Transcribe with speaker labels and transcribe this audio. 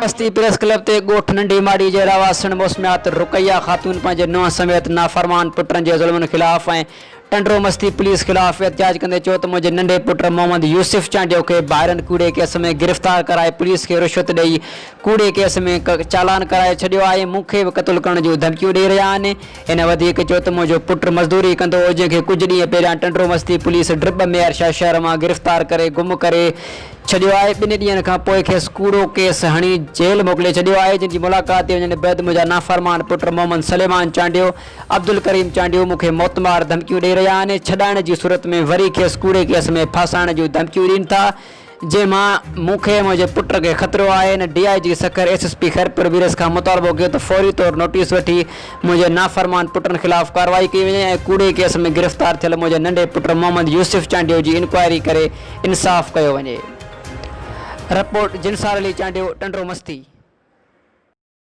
Speaker 1: बस्ती press club ते गोठ नंढी माड़ी जे रहवासण مسمات رقيه خاتون पंहिंजे नुंहुं समेत नाफरमान पुटनि जे ظلمن خلاف ऐं ٹنڈومستي पुलिस خلاف احتجاج कंदे चयो त मुंहिंजे नंढे पुट मोहम्मद यूसफ चانڈيو खे ڀائرن ڪوڙي केस में गिरफ्तार कराए पुलिस खे रिश्वत ॾेई ڪوڙي केस में चालान कराए छॾियो आहे। मूंखे बि क़तल करण जूं धमकियूं ॾेई रहिया आहिनि। इन वधीक चयो त मुंहिंजो पुट मज़दूरी कंदो हो, जंहिंखे कुझु ॾींहं पहिरियां ٹنڈومستي पुलिस ड्रिप मेयर शहर मां गिरफ़्तार करे गुम करे छॾियो आहे। 2 ॾींहंनि खां पोइ खेसि कूड़ो केस हणी जेल मोकिले छॾियो आहे, जंहिंजी मुलाक़ात थी वञण बैदि मुंहिंजा नाफरमान पुट मोहम्मद सलेमान चانڈيو अब्दुल करीम चانڈيو मूंखे मौतमार धमकियूं ॾेई रहिया आहिनि। छॾाइण जी सूरत में वरी खेसि कूड़े केस में फासाइण जूं धमकियूं ॾियनि था, जंहिंमां मूंखे मुंहिंजे पुट खे ख़तरो आहे। इन DIG Sukkur SSP Khairpur Beerus खां मुतालबो कयो त फौरी तौर नोटिस वठी मुंहिंजे नाफरमान पुटनि ख़िलाफ़ कार्रवाई कई वञे ऐं कूड़े केस में गिरफ़्तार थियल मुंहिंजे नंढे पुट मोहम्मद यूसुफ चانڈيو जी इंक्वायरी करे इंसाफ़ कयो वञे। रपोर्ट जंसار चانڈيو ٹنڈومستي।